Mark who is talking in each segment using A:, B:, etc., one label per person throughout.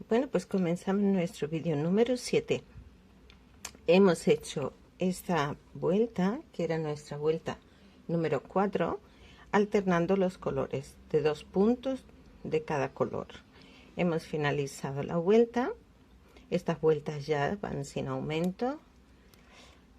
A: Bueno, pues comenzamos nuestro vídeo número 7. Hemos hecho esta vuelta, que era nuestra vuelta número 4, alternando los colores de 2 puntos de cada color. Hemos finalizado la vuelta. Estas vueltas ya van sin aumento.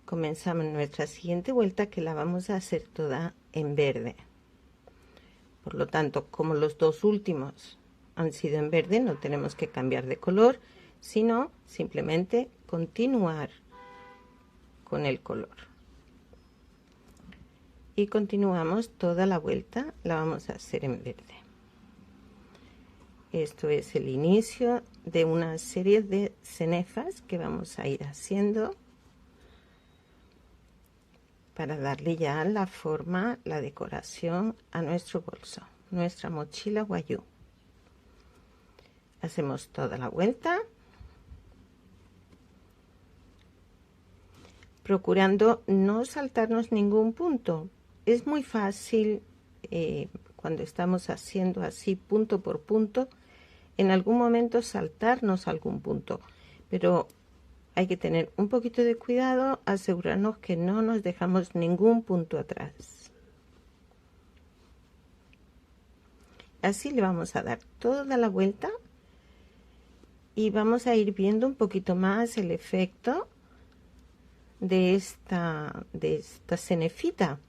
A: Comenzamos nuestra siguiente vuelta, que la vamos a hacer toda en verde. Por lo tanto, como los dos últimos han sido en verde, no tenemos que cambiar de color, sino simplemente continuar con el color. Y continuamos toda la vuelta, la vamos a hacer en verde. Esto es el inicio de una serie de cenefas que vamos a ir haciendo para darle ya la forma, la decoración a nuestro bolso, nuestra mochila Wayuu. Hacemos toda la vuelta, procurando no saltarnos ningún punto. Es muy fácil cuando estamos haciendo así punto por punto, en algún momento saltarnos algún punto, pero hay que tener un poquito de cuidado, asegurarnos que no nos dejamos ningún punto atrás. Así le vamos a dar toda la vuelta y vamos a ir viendo un poquito más el efecto de esta cenefita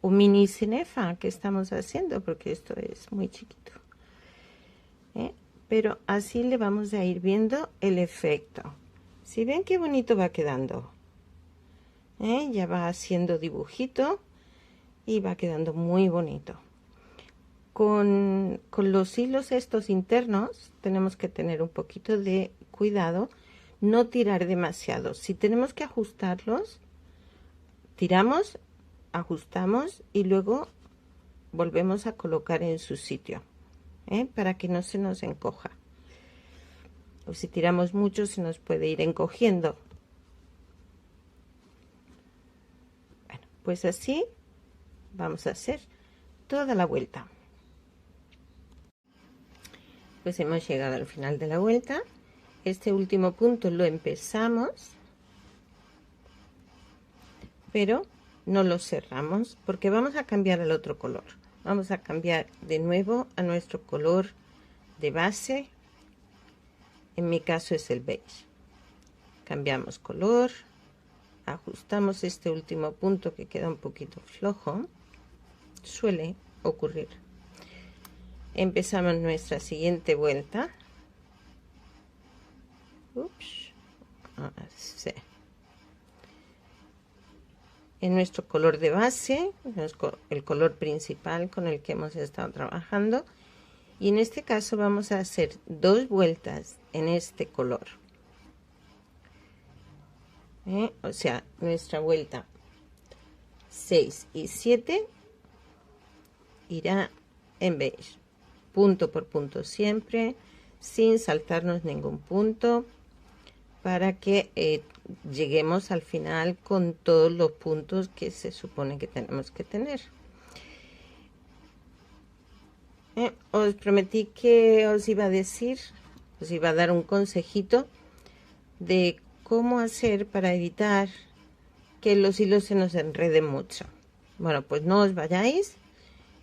A: o mini cenefa que estamos haciendo, porque esto es muy chiquito, pero así le vamos a ir viendo el efecto. Si ven qué bonito va quedando, ya va haciendo dibujito y va quedando muy bonito. Con los hilos estos internos tenemos que tener un poquito de cuidado, no tirar demasiado. Si tenemos que ajustarlos, tiramos, ajustamos y luego volvemos a colocar en su sitio, para que no se nos encoja. O si tiramos mucho, se nos puede ir encogiendo. Bueno, pues así vamos a hacer toda la vuelta. Pues hemos llegado al final de la vuelta. Este último punto lo empezamos, pero no lo cerramos porque vamos a cambiar al otro color. Vamos a cambiar de nuevo a nuestro color de base. En mi caso es el beige. Cambiamos color, ajustamos este último punto que queda un poquito flojo. Suele ocurrir. Empezamos nuestra siguiente vuelta. Ups. Así. En nuestro color de base, el color principal con el que hemos estado trabajando, y en este caso vamos a hacer 2 vueltas en este color, o sea, nuestra vuelta 6 y 7 irá en beige, punto por punto siempre, sin saltarnos ningún punto, para que lleguemos al final con todos los puntos que se supone que tenemos que tener. Os prometí que os iba a decir, os iba a dar un consejito de cómo hacer para evitar que los hilos se nos enreden mucho. Bueno, pues no os vayáis,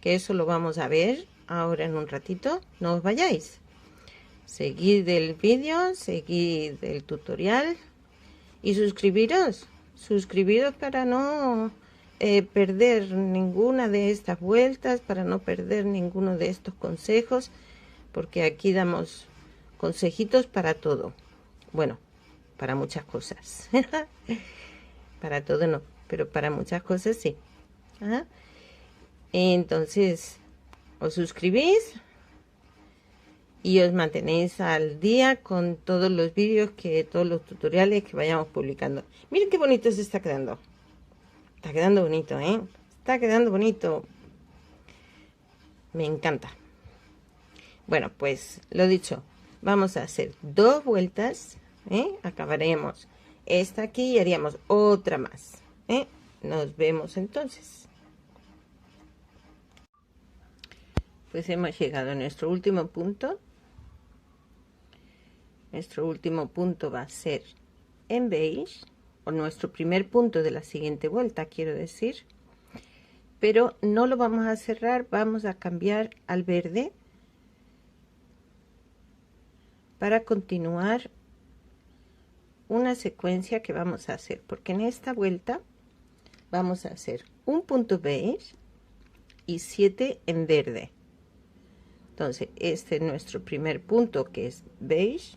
A: que eso lo vamos a ver ahora en un ratito. No os vayáis. Seguid el vídeo, seguid el tutorial y suscribiros para no perder ninguna de estas vueltas, para no perder ninguno de estos consejos, porque aquí damos consejitos para todo. Bueno, para muchas cosas. Para todo no, pero para muchas cosas sí. Entonces, os suscribís y os mantenéis al día con todos los vídeos, todos los tutoriales que vayamos publicando. Miren qué bonito se está quedando. Está quedando bonito, está quedando bonito. Me encanta. Bueno, pues lo dicho, vamos a hacer 2 vueltas, acabaremos esta aquí y haríamos otra más, nos vemos entonces. Pues hemos llegado a nuestro último punto Nuestro último punto va a ser en beige, o nuestro primer punto de la siguiente vuelta, quiero decir. Pero no lo vamos a cerrar, vamos a cambiar al verde para continuar una secuencia que vamos a hacer, porque en esta vuelta vamos a hacer un punto beige y 7 en verde. Entonces este es nuestro primer punto, que es beige.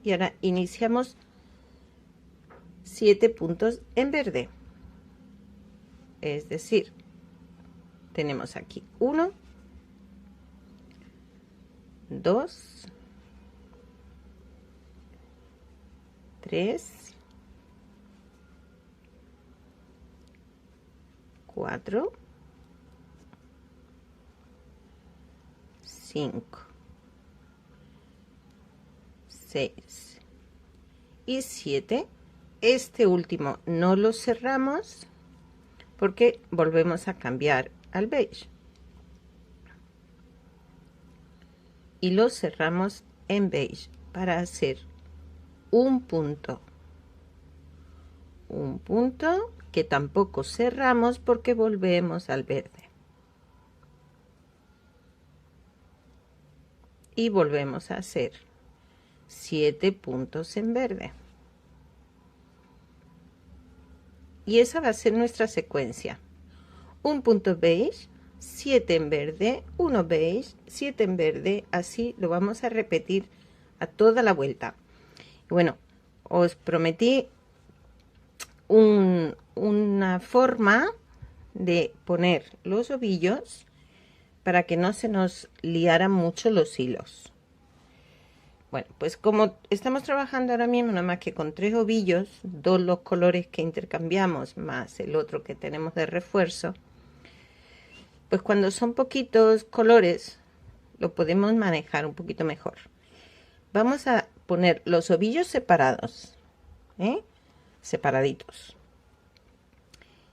A: Y ahora iniciamos 7 puntos en verde, es decir, tenemos aquí 1, 2, 3, 4, 5, 6 y 7. Este último no lo cerramos porque volvemos a cambiar al beige y lo cerramos en beige para hacer un punto que tampoco cerramos porque volvemos al verde y volvemos a hacer 7 puntos en verde. Y esa va a ser nuestra secuencia: un punto beige, 7 en verde, 1 beige, 7 en verde. Así lo vamos a repetir a toda la vuelta. Bueno, os prometí una forma de poner los ovillos para que no se nos liaran mucho los hilos. Bueno, pues como estamos trabajando ahora mismo nada más que con 3 ovillos, 2 los colores que intercambiamos más el otro que tenemos de refuerzo, pues cuando son poquitos colores lo podemos manejar un poquito mejor. Vamos a poner los ovillos separados, separaditos.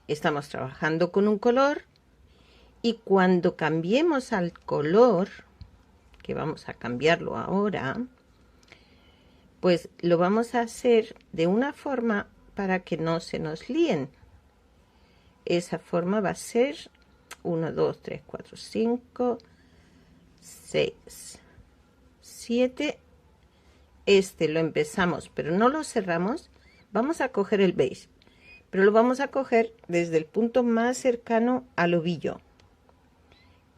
A: Estamos trabajando con un color y cuando cambiemos al color, que vamos a cambiarlo ahora, pues lo vamos a hacer de una forma para que no se nos líen. Esa forma va a ser 1, 2, 3, 4, 5, 6, 7. Este lo empezamos, pero no lo cerramos. Vamos a coger el beige, pero lo vamos a coger desde el punto más cercano al ovillo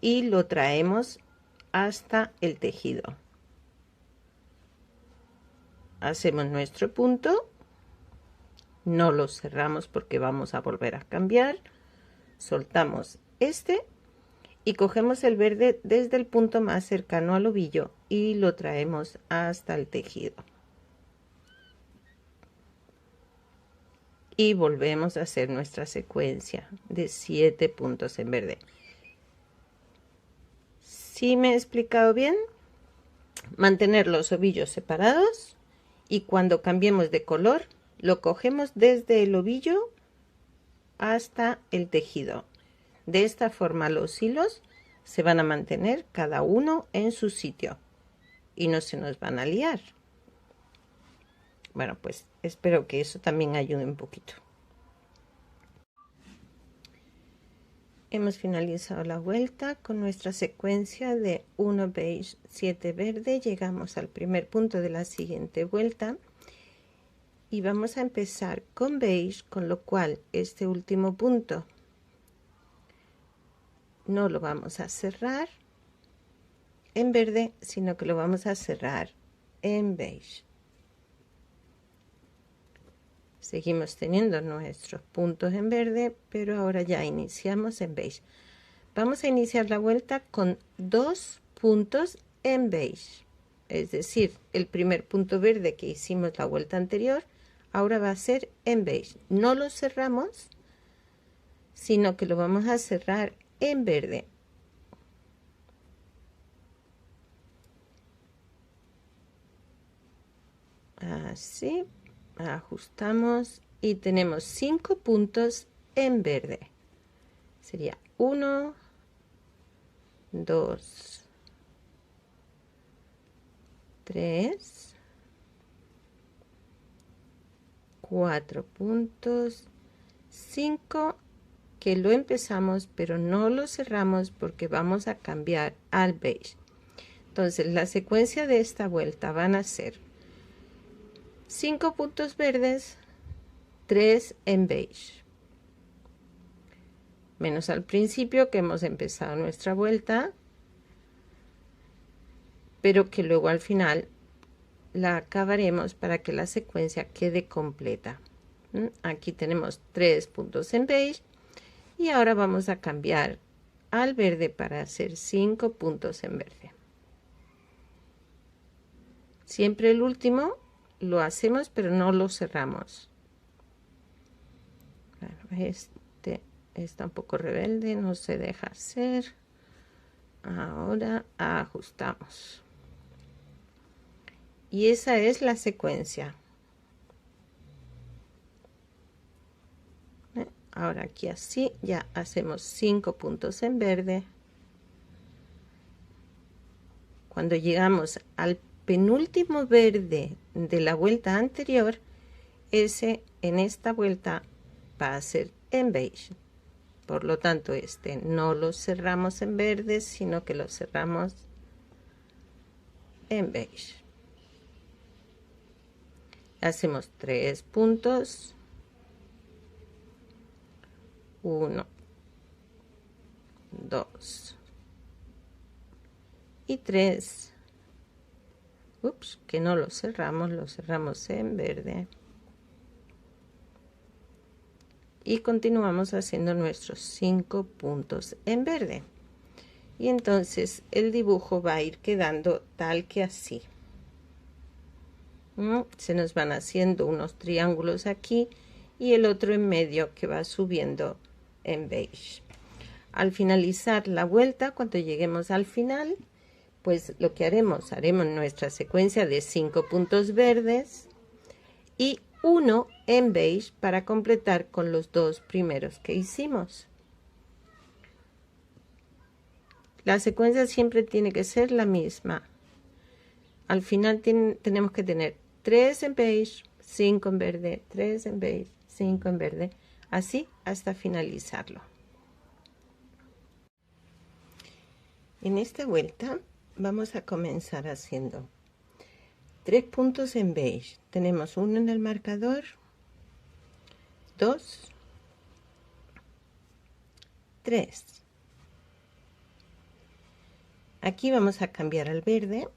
A: y lo traemos hasta el tejido. Hacemos nuestro punto, no lo cerramos porque vamos a volver a cambiar, soltamos este y cogemos el verde desde el punto más cercano al ovillo y lo traemos hasta el tejido. Y volvemos a hacer nuestra secuencia de 7 puntos en verde. ¿Sí me he explicado bien? Mantener los ovillos separados y cuando cambiemos de color lo cogemos desde el ovillo hasta el tejido. De esta forma los hilos se van a mantener cada uno en su sitio y no se nos van a liar. Bueno, pues espero que eso también ayude un poquito. Hemos finalizado la vuelta con nuestra secuencia de 1 beige, 7 verde. Llegamos al primer punto de la siguiente vuelta y vamos a empezar con beige, con lo cual este último punto no lo vamos a cerrar en verde, sino que lo vamos a cerrar en beige. Seguimos teniendo nuestros puntos en verde, pero ahora ya iniciamos en beige. Vamos a iniciar la vuelta con 2 puntos en beige. Es decir, el primer punto verde que hicimos la vuelta anterior, ahora va a ser en beige. No lo cerramos, sino que lo vamos a cerrar en verde. Así. Ajustamos y tenemos 5 puntos en verde. Sería 1, 2, 3, 4 puntos, 5, que lo empezamos pero no lo cerramos porque vamos a cambiar al beige. Entonces la secuencia de esta vuelta van a ser 5 puntos verdes, 3 en beige, menos al principio que hemos empezado nuestra vuelta, pero que luego al final la acabaremos para que la secuencia quede completa. Aquí tenemos 3 puntos en beige y ahora vamos a cambiar al verde para hacer 5 puntos en verde. Siempre el último lo hacemos pero no lo cerramos. Bueno, este está un poco rebelde, no se deja hacer. Ahora ajustamos. Y esa es la secuencia. Ahora aquí así ya hacemos 5 puntos en verde. Cuando llegamos al penúltimo verde de la vuelta anterior, ese en esta vuelta va a ser en beige. Por lo tanto, este no lo cerramos en verde, sino que lo cerramos en beige. Hacemos 3 puntos. 1, 2 y 3. Ups, que no lo cerramos en verde. Y continuamos haciendo nuestros 5 puntos en verde. Y entonces el dibujo va a ir quedando tal que así. Se nos van haciendo unos triángulos aquí y el otro en medio que va subiendo en beige. Al finalizar la vuelta, cuando lleguemos al final, pues lo que haremos nuestra secuencia de 5 puntos verdes y 1 en beige para completar con los 2 primeros que hicimos. La secuencia siempre tiene que ser la misma. Al final tenemos que tener 3 en beige, 5 en verde, 3 en beige, 5 en verde, así hasta finalizarlo. En esta vuelta vamos a comenzar haciendo 3 puntos en beige. Tenemos uno en el marcador, 2, 3. Aquí vamos a cambiar al verde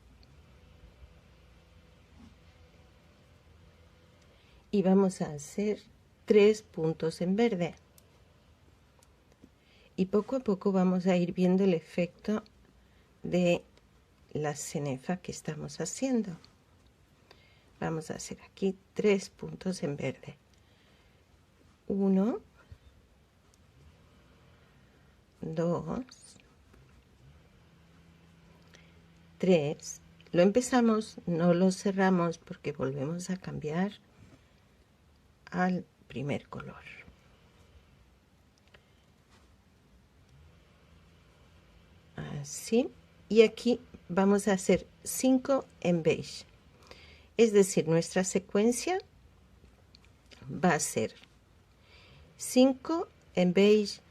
A: y vamos a hacer 3 puntos en verde. Y poco a poco vamos a ir viendo el efecto de la cenefa que estamos haciendo. Vamos a hacer aquí 3 puntos en verde. 1, 2, 3. Lo empezamos, no lo cerramos porque volvemos a cambiar al primer color. Así. Y aquí vamos a hacer 5 en beige. Es decir, nuestra secuencia va a ser 5 en beige,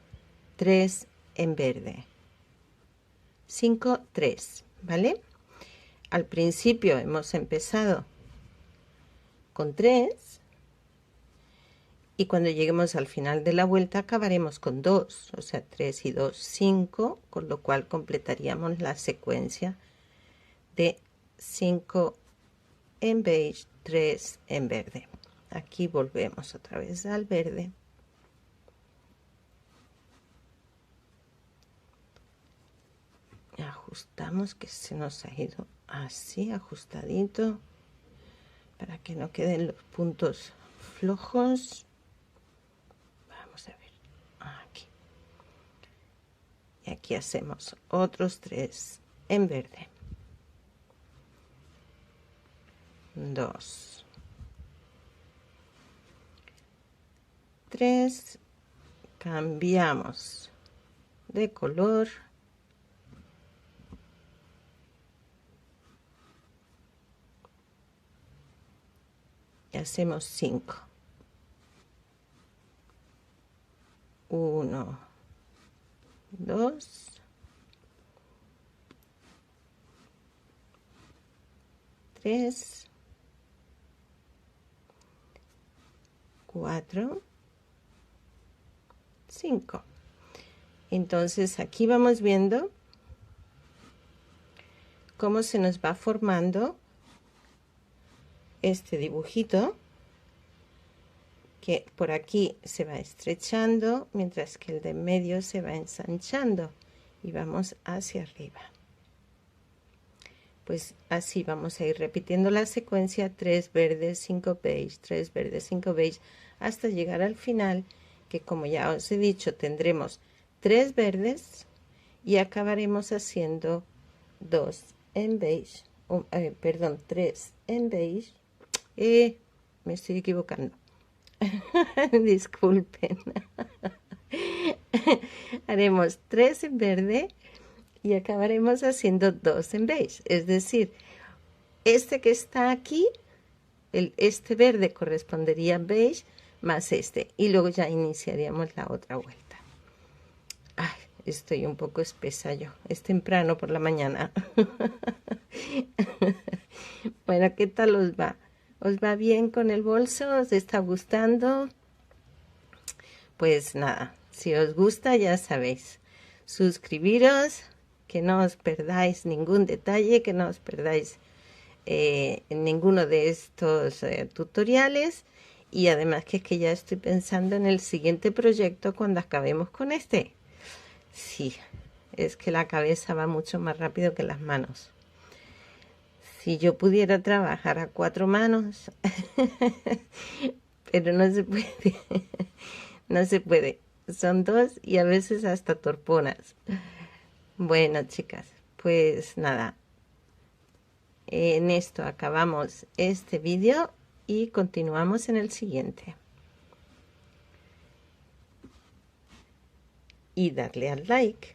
A: 3 en verde. 5, 3, ¿vale? Al principio hemos empezado con 3 y cuando lleguemos al final de la vuelta acabaremos con 2, o sea, 3 y 2, 5, con lo cual completaríamos la secuencia de 5 en beige, 3 en verde. Aquí volvemos otra vez al verde. Ajustamos, que se nos ha ido así ajustadito para que no queden los puntos flojos. Vamos a ver aquí, y aquí hacemos otros 3 en verde, 2, 3, cambiamos de color hacemos 5. 1, 2, 3, 4, 5. Entonces aquí vamos viendo cómo se nos va formando este dibujito, que por aquí se va estrechando mientras que el de en medio se va ensanchando y vamos hacia arriba. Pues así vamos a ir repitiendo la secuencia: 3 verdes, 5 beige, 3 verdes, 5 beige, hasta llegar al final, que como ya os he dicho tendremos 3 verdes y acabaremos haciendo 2 en beige, perdón, 3 en beige. Me estoy equivocando. Disculpen. Haremos 3 en verde y acabaremos haciendo 2 en beige. Es decir, este que está aquí, este verde correspondería a beige más este. Y luego ya iniciaríamos la otra vuelta. Ay, estoy un poco espesa yo. Es temprano por la mañana. Bueno, ¿qué tal os va? ¿Os va bien con el bolso? ¿Os está gustando? Pues nada, si os gusta ya sabéis, suscribiros, que no os perdáis ningún detalle, que no os perdáis ninguno de estos tutoriales. Y además que es que ya estoy pensando en el siguiente proyecto cuando acabemos con este. Sí, es que la cabeza va mucho más rápido que las manos. Si yo pudiera trabajar a 4 manos, pero no se puede, no se puede. Son 2 y a veces hasta torponas. Bueno, chicas, pues nada, en esto acabamos este vídeo y continuamos en el siguiente. Y darle al like.